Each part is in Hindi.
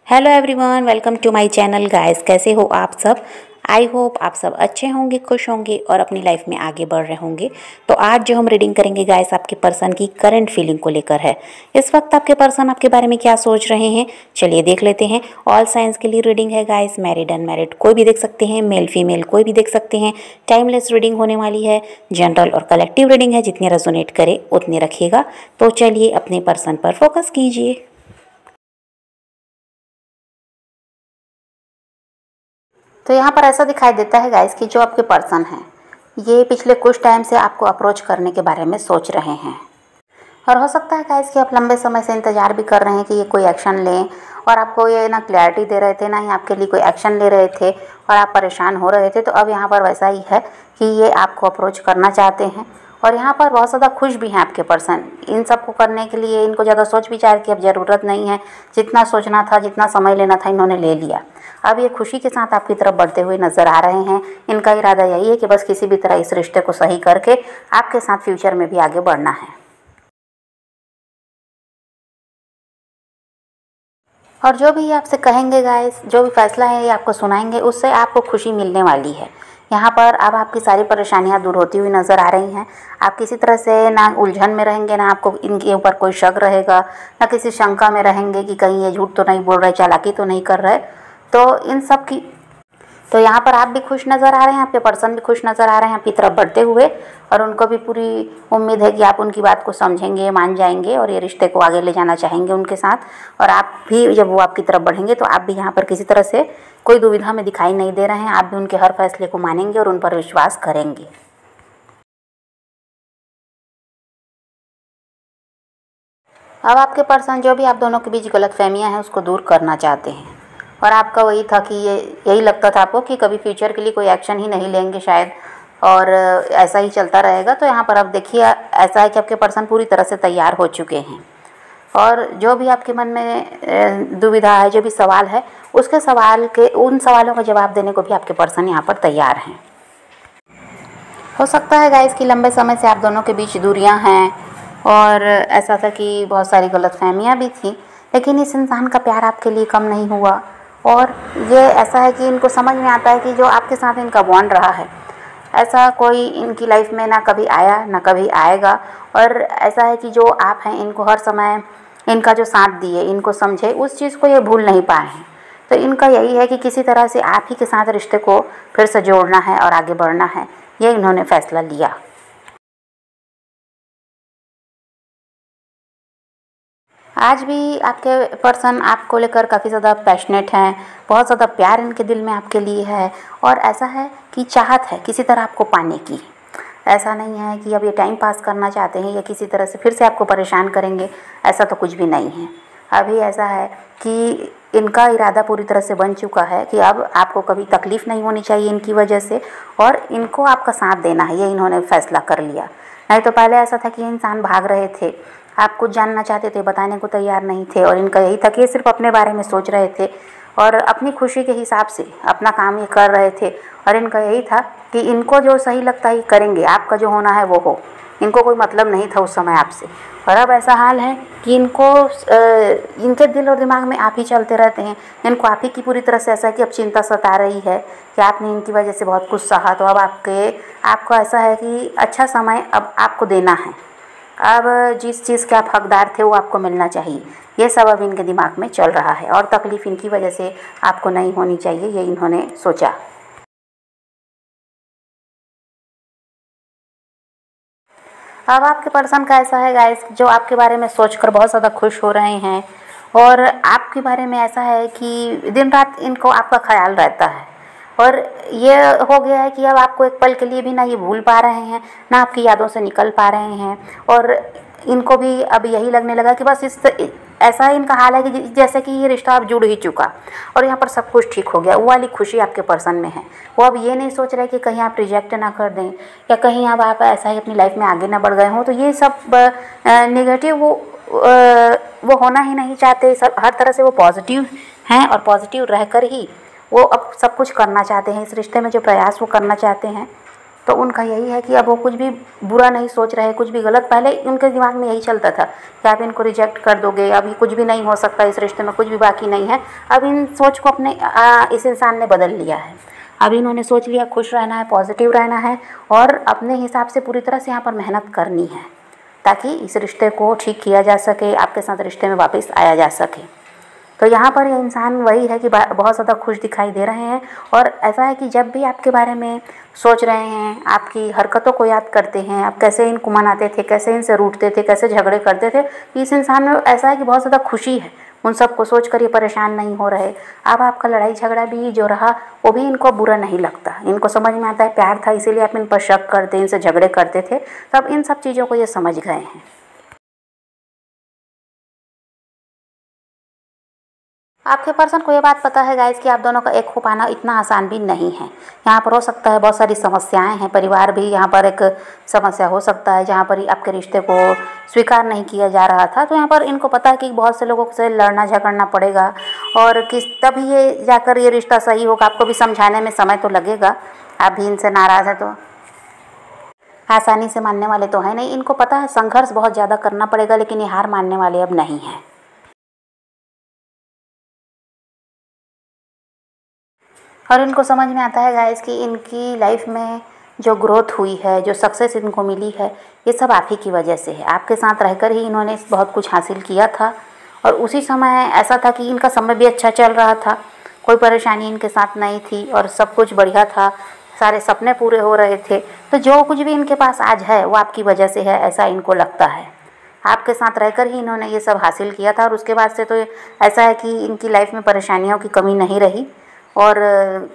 Hello everyone, welcome to my channel guys. कैसे हो आप सब? आई होप आप सब अच्छे होंगे, खुश होंगे और अपनी लाइफ में आगे बढ़ रहे होंगे। तो आज जो हम रीडिंग करेंगे गाइस, आपके पर्सन की करंट फीलिंग को लेकर है। इस वक्त आपके पर्सन आपके बारे में क्या सोच रहे हैं, चलिए देख लेते हैं। ऑल साइंस के लिए रीडिंग है गाइस, मैरिड अनमैरिड कोई भी देख सकते हैं, मेल फीमेल कोई भी देख सकते हैं। टाइमलेस रीडिंग होने वाली है, जनरल और कलेक्टिव रीडिंग है, जितनी रेजोनेट करे उतनी रखिएगा। तो चलिए अपने पर्सन पर फोकस कीजिए। तो यहाँ पर ऐसा दिखाई देता है गाइस कि जो आपके पर्सन हैं ये पिछले कुछ टाइम से आपको अप्रोच करने के बारे में सोच रहे हैं। और हो सकता है गाइस कि आप लंबे समय से इंतज़ार भी कर रहे हैं कि ये कोई एक्शन लें, और आपको ये ना क्लैरिटी दे रहे थे ना ही आपके लिए कोई एक्शन ले रहे थे, और आप परेशान हो रहे थे। तो अब यहाँ पर वैसा ही है कि ये आपको अप्रोच करना चाहते हैं, और यहाँ पर बहुत ज़्यादा खुश भी हैं आपके पर्सन। इन सब को करने के लिए इनको ज़्यादा सोच विचार की अब ज़रूरत नहीं है। जितना सोचना था, जितना समय लेना था, इन्होंने ले लिया। अब ये खुशी के साथ आपकी तरफ बढ़ते हुए नज़र आ रहे हैं। इनका इरादा यही है कि बस किसी भी तरह इस रिश्ते को सही करके आपके साथ फ्यूचर में भी आगे बढ़ना है। और जो भी आपसे कहेंगे गाइस, जो भी फैसला है ये आपको सुनाएंगे, उससे आपको खुशी मिलने वाली है। यहाँ पर अब आपकी सारी परेशानियाँ दूर होती हुई नज़र आ रही हैं। आप किसी तरह से ना उलझन में रहेंगे, ना आपको इनके ऊपर कोई शक रहेगा, ना किसी शंका में रहेंगे कि कहीं ये झूठ तो नहीं बोल रहे, चालाकी तो नहीं कर रहे। तो इन सब की तो यहाँ पर आप भी खुश नज़र आ रहे हैं, आपके पर्सन भी खुश नज़र आ रहे हैं आपकी तरफ बढ़ते हुए, और उनको भी पूरी उम्मीद है कि आप उनकी बात को समझेंगे, मान जाएंगे और ये रिश्ते को आगे ले जाना चाहेंगे उनके साथ। और आप भी जब वो आपकी तरफ बढ़ेंगे तो आप भी यहाँ पर किसी तरह से कोई दुविधा में दिखाई नहीं दे रहे हैं। आप भी उनके हर फैसले को मानेंगे और उन पर विश्वास करेंगे। अब आपके पर्सन जो भी आप दोनों के बीच गलतफहमियां हैं उसको दूर करना चाहते हैं। और आपका वही था कि यही लगता था आपको कि कभी फ्यूचर के लिए कोई एक्शन ही नहीं लेंगे शायद, और ऐसा ही चलता रहेगा। तो यहाँ पर अब देखिए ऐसा है कि आपके पर्सन पूरी तरह से तैयार हो चुके हैं, और जो भी आपके मन में दुविधा है, जो भी सवाल है, उसके उन सवालों का जवाब देने को भी आपके पर्सन यहाँ पर तैयार हैं। हो सकता है गाइस कि लंबे समय से आप दोनों के बीच दूरियां हैं, और ऐसा था कि बहुत सारी गलतफहमियां भी थी, लेकिन इस इंसान का प्यार आपके लिए कम नहीं हुआ। और ये ऐसा है कि इनको समझ में आता है कि जो आपके साथ इनका बॉन्ड रहा है, ऐसा कोई इनकी लाइफ में ना कभी आया ना कभी आएगा। और ऐसा है कि जो आप हैं, इनको हर समय इनका जो साथ दिए, इनको समझे, उस चीज़ को ये भूल नहीं पाए हैं। तो इनका यही है कि किसी तरह से आप ही के साथ रिश्ते को फिर से जोड़ना है और आगे बढ़ना है, ये इन्होंने फैसला लिया। आज भी आपके पर्सन आपको लेकर काफ़ी ज़्यादा पैशनेट हैं, बहुत ज़्यादा प्यार इनके दिल में आपके लिए है, और ऐसा है कि चाहत है किसी तरह आपको पाने की। ऐसा नहीं है कि अब ये टाइम पास करना चाहते हैं या किसी तरह से फिर से आपको परेशान करेंगे, ऐसा तो कुछ भी नहीं है। अभी ऐसा है कि इनका इरादा पूरी तरह से बन चुका है कि अब आपको कभी तकलीफ़ नहीं होनी चाहिए इनकी वजह से, और इनको आपका साथ देना है, ये इन्होंने फैसला कर लिया। नहीं तो पहले ऐसा था कि इंसान भाग रहे थे, आप कुछ जानना चाहते थे, बताने को तैयार नहीं थे, और इनका यही था कि ये सिर्फ अपने बारे में सोच रहे थे और अपनी खुशी के हिसाब से अपना काम ये कर रहे थे। और इनका यही था कि इनको जो सही लगता है करेंगे, आपका जो होना है वो हो। इनको कोई मतलब नहीं था उस समय आपसे। और अब ऐसा हाल है कि इनके दिल और दिमाग में आप ही चलते रहते हैं। इनको आप ही की पूरी तरह से ऐसा है कि अब चिंता सता रही है कि आपने इनकी वजह से बहुत कुछ सहा, तो अब आपको ऐसा है कि अच्छा समय अब आपको देना है। अब जिस चीज़ के आप हकदार थे वो आपको मिलना चाहिए, ये सब अब इनके दिमाग में चल रहा है, और तकलीफ़ इनकी वजह से आपको नहीं होनी चाहिए, ये इन्होंने सोचा। अब आपके पर्सन का ऐसा है गाइस, जो आपके बारे में सोचकर बहुत ज़्यादा खुश हो रहे हैं, और आपके बारे में ऐसा है कि दिन रात इनको आपका ख्याल रहता है। और ये हो गया है कि अब आपको एक पल के लिए भी ना ये भूल पा रहे हैं, ना आपकी यादों से निकल पा रहे हैं। और इनको भी अब यही लगने लगा कि बस ऐसा इनका हाल है कि जैसे कि ये रिश्ता अब जुड़ ही चुका, और यहाँ पर सब कुछ ठीक हो गया। वो वाली खुशी आपके पर्सन में है। वो अब ये नहीं सोच रहे कि कहीं आप रिजेक्ट ना कर दें, या कहीं अब आप ऐसा ही अपनी लाइफ में आगे ना बढ़ गए हों। तो ये सब नेगेटिव वो होना ही नहीं चाहते। सब हर तरह से वो पॉजिटिव हैं, और पॉजिटिव रहकर ही वो अब सब कुछ करना चाहते हैं। इस रिश्ते में जो प्रयास वो करना चाहते हैं तो उनका यही है कि अब वो कुछ भी बुरा नहीं सोच रहे, कुछ भी गलत, पहले उनके दिमाग में यही चलता था कि आप इनको रिजेक्ट कर दोगे, अभी कुछ भी नहीं हो सकता, इस रिश्ते में कुछ भी बाकी नहीं है। अब इन सोच को अपने इस इंसान ने बदल लिया है। अब इन्होंने सोच लिया खुश रहना है, पॉजिटिव रहना है और अपने हिसाब से पूरी तरह से यहाँ पर मेहनत करनी है ताकि इस रिश्ते को ठीक किया जा सके, आपके साथ रिश्ते में वापस आया जा सके। तो यहाँ पर ये इंसान वही है कि बहुत ज़्यादा खुश दिखाई दे रहे हैं और ऐसा है कि जब भी आपके बारे में सोच रहे हैं, आपकी हरकतों को याद करते हैं, आप कैसे इनको मनाते थे, कैसे इनसे रूठते थे, कैसे झगड़े करते थे, इस इंसान में ऐसा है कि बहुत ज़्यादा खुशी है। उन सब को सोच कर ये परेशान नहीं हो रहे। अब आपका लड़ाई झगड़ा भी जो रहा वो भी इनको बुरा नहीं लगता, इनको समझ में आता है प्यार था इसीलिए आप इन पर शक करते, इनसे झगड़े करते थे। तब इन सब चीज़ों को ये समझ गए हैं। आपके पर्सन को ये बात पता है गाइस कि आप दोनों का एक हो पाना इतना आसान भी नहीं है। यहाँ पर हो सकता है बहुत सारी समस्याएं हैं, परिवार भी यहाँ पर एक समस्या हो सकता है जहाँ पर आपके रिश्ते को स्वीकार नहीं किया जा रहा था। तो यहाँ पर इनको पता है कि बहुत से लोगों से लड़ना झगड़ना पड़ेगा और किस तभी ये जाकर ये रिश्ता सही होगा। आपको भी समझाने में समय तो लगेगा, आप भी इनसे नाराज़ हैं तो आसानी से मानने वाले तो है नहीं। इनको पता है संघर्ष बहुत ज़्यादा करना पड़ेगा, लेकिन ये हार मानने वाले अब नहीं हैं। और इनको समझ में आता है गाइस कि इनकी लाइफ में जो ग्रोथ हुई है, जो सक्सेस इनको मिली है, ये सब आप ही की वजह से है। आपके साथ रहकर ही इन्होंने बहुत कुछ हासिल किया था और उसी समय ऐसा था कि इनका समय भी अच्छा चल रहा था, कोई परेशानी इनके साथ नहीं थी और सब कुछ बढ़िया था, सारे सपने पूरे हो रहे थे। तो जो कुछ भी इनके पास आज है वो आपकी वजह से है, ऐसा इनको लगता है। आपके साथ रहकर ही इन्होंने ये सब हासिल किया था और उसके बाद से तो ऐसा है कि इनकी लाइफ में परेशानियों की कमी नहीं रही और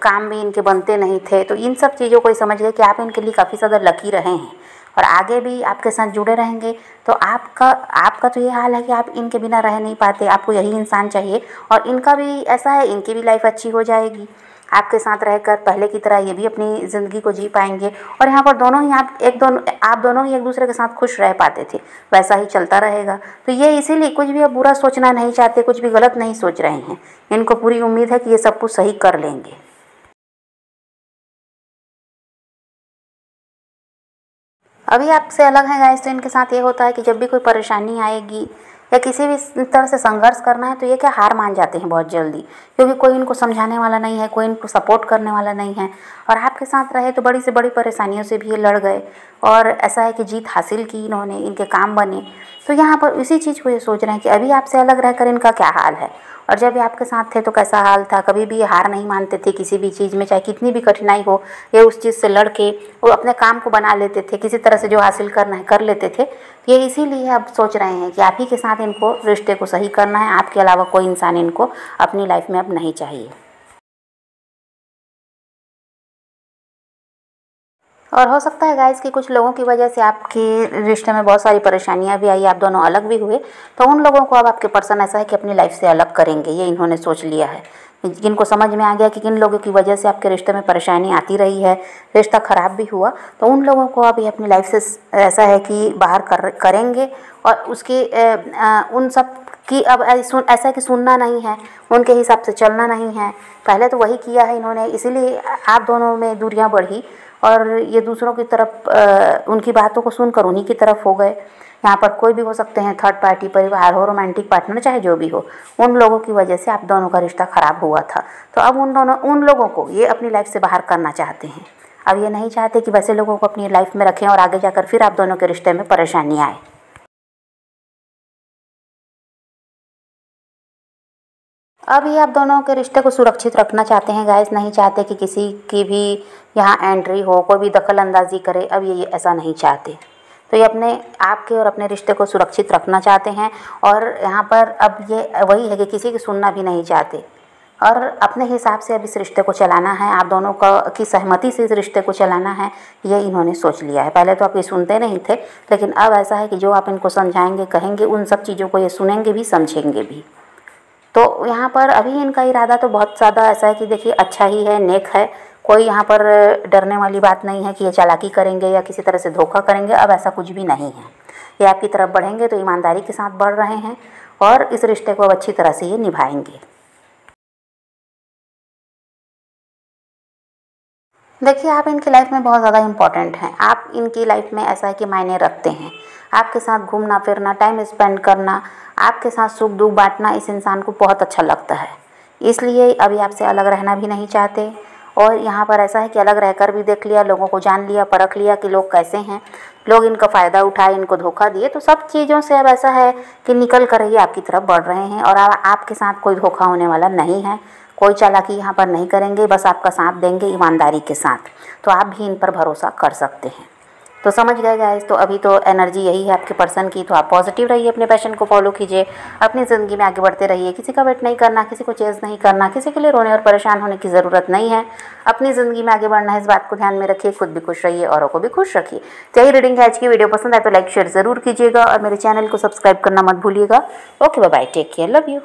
काम भी इनके बनते नहीं थे। तो इन सब चीज़ों को ही समझ गए कि आप इनके लिए काफ़ी ज़्यादा लकी रहे हैं और आगे भी आपके साथ जुड़े रहेंगे। तो आपका तो ये हाल है कि आप इनके बिना रह नहीं पाते, आपको यही इंसान चाहिए और इनका भी ऐसा है, इनकी भी लाइफ अच्छी हो जाएगी। आपके साथ रहकर पहले की तरह ये भी अपनी ज़िंदगी को जी पाएंगे और यहाँ पर आप दोनों ही एक दूसरे के साथ खुश रह पाते थे, वैसा ही चलता रहेगा। तो ये इसीलिए कुछ भी अब बुरा सोचना नहीं चाहते, कुछ भी गलत नहीं सोच रहे हैं। इनको पूरी उम्मीद है कि ये सब कुछ सही कर लेंगे। अभी आपसे अलग है गाइस, तो इनके साथ ये होता है कि जब भी कोई परेशानी आएगी या किसी भी तरह से संघर्ष करना है तो ये क्या हार मान जाते हैं बहुत जल्दी, क्योंकि कोई इनको समझाने वाला नहीं है, कोई इनको सपोर्ट करने वाला नहीं है। और आपके साथ रहे तो बड़ी से बड़ी परेशानियों से भी ये लड़ गए और ऐसा है कि जीत हासिल की इन्होंने, इनके काम बने। तो यहाँ पर इसी चीज़ को ये सोच रहे हैं कि अभी आपसे अलग रहकर इनका क्या हाल है और जब ये आपके साथ थे तो कैसा हाल था। कभी भी ये हार नहीं मानते थे किसी भी चीज़ में, चाहे कितनी भी कठिनाई हो, ये उस चीज़ से लड़ के वो अपने काम को बना लेते थे, किसी तरह से जो हासिल करना है कर लेते थे। ये इसीलिए अब सोच रहे हैं कि आप ही के साथ इनको रिश्ते को सही करना है, आपके अलावा कोई इंसान इनको अपनी लाइफ में अब नहीं चाहिए। और हो सकता है गाइस कि कुछ लोगों की वजह से आपके रिश्ते में बहुत सारी परेशानियां भी आई, आप दोनों अलग भी हुए। तो उन लोगों को अब आपके पर्सन ऐसा है कि अपनी लाइफ से अलग करेंगे, ये इन्होंने सोच लिया है। जिनको समझ में आ गया कि किन लोगों की वजह से आपके रिश्ते में परेशानी आती रही है, रिश्ता ख़राब भी हुआ, तो उन लोगों को अब ये अपनी लाइफ से ऐसा है कि बाहर करेंगे। और उसके उन सब कि अब ऐसा कि सुनना नहीं है, उनके हिसाब से चलना नहीं है। पहले तो वही किया है इन्होंने, इसीलिए आप दोनों में दूरियां बढ़ी और ये दूसरों की तरफ उनकी बातों को सुनकर उन्हीं की तरफ हो गए। यहाँ पर कोई भी हो सकते हैं, थर्ड पार्टी, परिवार हो, रोमांटिक पार्टनर, चाहे जो भी हो, उन लोगों की वजह से आप दोनों का रिश्ता ख़राब हुआ था। तो अब उन लोगों को ये अपनी लाइफ से बाहर करना चाहते हैं। अब ये नहीं चाहते कि वैसे लोगों को अपनी लाइफ में रखें और आगे जाकर फिर आप दोनों के रिश्ते में परेशानी आए। अब ये आप दोनों के रिश्ते को सुरक्षित रखना चाहते हैं गाइस, नहीं चाहते कि किसी की भी यहाँ एंट्री हो, कोई भी दखल अंदाजी करे। अब ये ऐसा नहीं चाहते, तो ये अपने आपके और अपने रिश्ते को सुरक्षित रखना चाहते हैं। और यहाँ पर अब ये वही है कि किसी की सुनना भी नहीं चाहते और अपने हिसाब से अब इस रिश्ते को चलाना है, आप दोनों की सहमति से इस रिश्ते को चलाना है, ये इन्होंने सोच लिया है। पहले तो आप ये सुनते नहीं थे, लेकिन अब ऐसा है कि जो आप इनको समझाएंगे, कहेंगे, उन सब चीज़ों को ये सुनेंगे भी, समझेंगे भी। तो यहाँ पर अभी इनका इरादा तो बहुत ज़्यादा ऐसा है कि देखिए अच्छा ही है, नेक है। कोई यहाँ पर डरने वाली बात नहीं है कि ये चालाकी करेंगे या किसी तरह से धोखा करेंगे, अब ऐसा कुछ भी नहीं है। ये आपकी तरफ बढ़ेंगे तो ईमानदारी के साथ बढ़ रहे हैं और इस रिश्ते को अब अच्छी तरह से ये निभाएंगे। देखिए, आप इनकी लाइफ में बहुत ज़्यादा इम्पोर्टेंट हैं। आप इनकी लाइफ में ऐसा है कि मायने रखते हैं। आपके साथ घूमना फिरना, टाइम स्पेंड करना, आपके साथ सुख दुख बांटना इस इंसान को बहुत अच्छा लगता है। इसलिए अभी आपसे अलग रहना भी नहीं चाहते। और यहाँ पर ऐसा है कि अलग रहकर भी देख लिया, लोगों को जान लिया, परख लिया कि लोग कैसे हैं, लोग इनका फ़ायदा उठाए, इनको धोखा दिए। तो सब चीज़ों से अब ऐसा है कि निकल कर ही आपकी तरफ बढ़ रहे हैं। और आपके साथ कोई धोखा होने वाला नहीं है, कोई चालाकी यहाँ पर नहीं करेंगे, बस आपका साथ देंगे ईमानदारी के साथ। तो आप भी इन पर भरोसा कर सकते हैं। तो समझ गए गाइस। तो अभी तो एनर्जी यही है आपके पर्सन की। तो आप पॉजिटिव रहिए, अपने पैशन को फॉलो कीजिए, अपनी ज़िंदगी में आगे बढ़ते रहिए। किसी का वेट नहीं करना, किसी को चेज़ नहीं करना, किसी के लिए रोने और परेशान होने की ज़रूरत नहीं है। अपनी ज़िंदगी में आगे बढ़ना है, इस बात को ध्यान में रखिए। खुद भी खुश रहिए, औरों को भी खुश रखिए। तो यही रीडिंग है आज की। वीडियो पसंद आए तो लाइक शेयर ज़रूर कीजिएगा और मेरे चैनल को सब्सक्राइब करना मत भूलिएगा। Okay, bye bye, take care, love you.